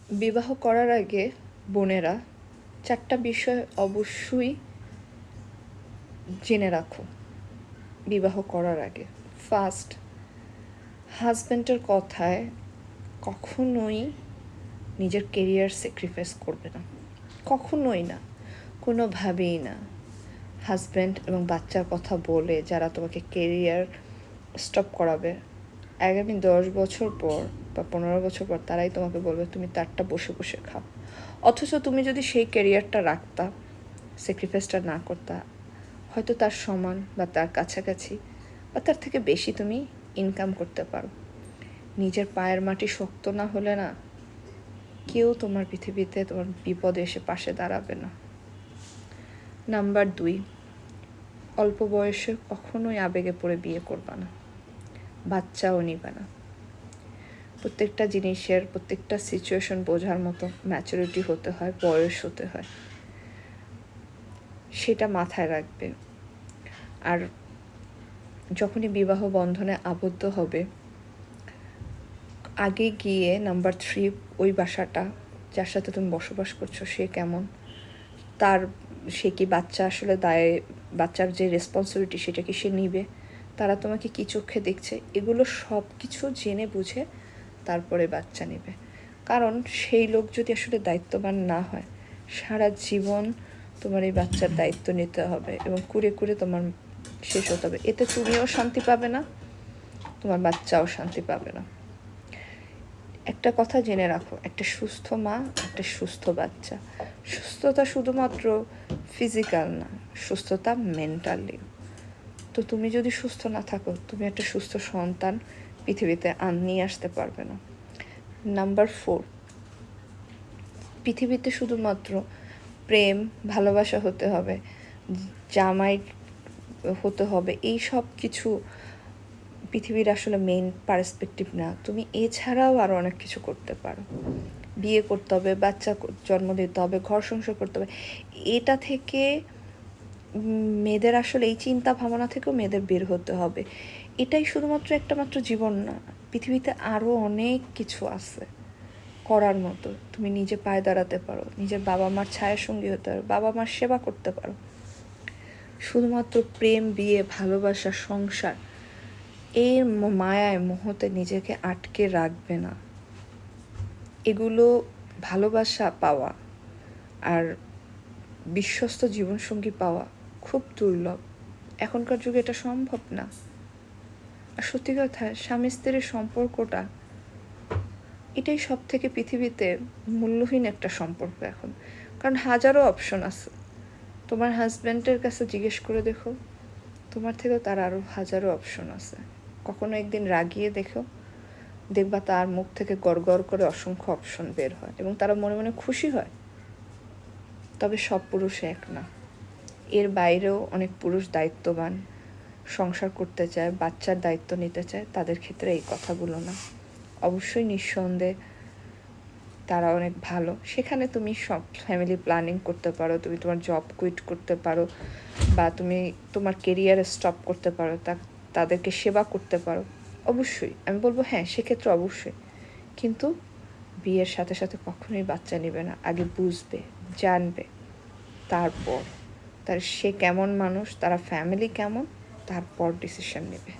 বিবাহ করার আগে বোনেরা 4টা বিষয় অবশ্যই জেনে রাখো বিবাহ করার আগে। ফার্স্ট, হাজব্যান্ডের কথায় কখনোই নিজের কেরিয়ার স্যাক্রিফাইস করবে না, কখনোই না, কোনোভাবেই না। হাজব্যান্ড এবং বাচ্চার কথা বলে যারা তোমাকে কেরিয়ার স্টপ করাবে, আগামী 10 বছর পর বা 15 বছর পর তারাই তোমাকে বলবে তুমি তারটা বসে বসে খাও। অথচ তুমি যদি সেই ক্যারিয়ারটা রাখতা, স্যাক্রিফাইসটা না করতা, হয়তো তার সমান বা তার কাছাকাছি বা তার থেকে বেশি তুমি ইনকাম করতে পারো। নিজের পায়ের মাটি শক্ত না হলে না, কেউ তোমার পৃথিবীতে তোমার বিপদে এসে পাশে দাঁড়াবে না। নাম্বার 2, অল্প বয়সে কখনোই আবেগে পড়ে বিয়ে করবা না, বাচ্চাও নিবে না। প্রত্যেকটা জিনিসের প্রত্যেকটা সিচুয়েশন বোঝার মতো ম্যাচুরিটি হতে হয়, বয়স হতে হয়, সেটা মাথায় রাখবে। আর যখনই বিবাহ বন্ধনে আবদ্ধ হবে, আগে গিয়ে নাম্বার 3, ওই বাসাটা যার সাথে তুমি বসবাস করছো সে কেমন, সে কি বাচ্চা আসলে বাচ্চার যে রেসপন্সিবিলিটি সেটা কি সে নিবে, তারা তোমাকে কী চোখে দেখছে, এগুলো সব কিছু জেনে বুঝে তারপরে বাচ্চা নেবে। কারণ সেই লোক যদি আসলে দায়িত্ববান না হয়, সারা জীবন তোমার এই বাচ্চার দায়িত্ব নিতে হবে এবং কুরে কুরে তোমার শেষ হতে হবে। এতে তুমিও শান্তি পাবে না, তোমার বাচ্চাও শান্তি পাবে না। একটা কথা জেনে রাখো, একটা সুস্থ মা, একটা সুস্থ বাচ্চা। সুস্থতা শুধুমাত্র ফিজিক্যাল না, সুস্থতা মেন্টালিও। তো তুমি যদি সুস্থ না থাকো, তুমি একটা সুস্থ সন্তান পৃথিবীতে নিয়ে আসতে পারবে না। নাম্বার 4, পৃথিবীতে শুধুমাত্র প্রেম ভালোবাসা হতে হবে, জামাই হতে হবে, এই সব কিছু পৃথিবীর আসলে মেইন পার্সপেক্টিভ না। তুমি এছাড়াও আরও অনেক কিছু করতে পারো। বিয়ে করতে হবে, বাচ্চা জন্ম দিতে হবে, ঘর সংসার করতে হবে। এটা থেকে মেয়েদের আসলে এই চিন্তা ভাবনা থেকেও মেয়েদের বের হতে হবে। এটাই শুধুমাত্র একটা মাত্র জীবন না, পৃথিবীতে আরও অনেক কিছু আছে করার মতো। তুমি নিজে পায়ে দাঁড়াতে পারো, নিজের বাবা মার ছায়া সঙ্গী হতে পারো, বাবা মার সেবা করতে পারো। শুধুমাত্র প্রেম, বিয়ে, ভালোবাসা, সংসার, এর মায়ায় মোহতে নিজেকে আটকে রাখবে না। এগুলো ভালোবাসা পাওয়া আর বিশ্বস্ত জীবনসঙ্গী পাওয়া খুব দুর্লভ। এখনকার যুগে এটা সম্ভব না। আর সত্যি কথা, স্বামী স্ত্রীর সম্পর্কটা এটাই সব থেকে পৃথিবীতে মূল্যহীন একটা সম্পর্ক এখন। কারণ হাজারো অপশন আছে। তোমার হাজব্যান্ডের কাছে জিজ্ঞেস করে দেখো, তোমার থেকেও তার আরও হাজারো অপশন আছে। কখনো একদিন রাগিয়ে দেখো, দেখবা তার মুখ থেকে গড় করে অসংখ্য অপশন বের হয় এবং তারা মনে মনে খুশি হয়। তবে সব পুরুষ এক না, এর বাইরেও অনেক পুরুষ দায়িত্ববান, সংসার করতে চায়, বাচ্চার দায়িত্ব নিতে চায়। তাদের ক্ষেত্রে এই কথাগুলো না। অবশ্যই নিঃসন্দেহে তারা অনেক ভালো, সেখানে তুমি সব ফ্যামিলি প্ল্যানিং করতে পারো, তুমি তোমার জব কুইট করতে পারো বা তুমি তোমার কেরিয়ার স্টপ করতে পারো, তাদেরকে সেবা করতে পারো। অবশ্যই আমি বলবো হ্যাঁ, সেক্ষেত্রে অবশ্যই। কিন্তু বিয়ের সাথে সাথে কখনোই বাচ্চা নেবে না। আগে বুঝবে, জানবে, তারপর সে কেমন মানুষ, তারা ফ্যামিলি কেমন, তারপর ডিসিশন নেবে।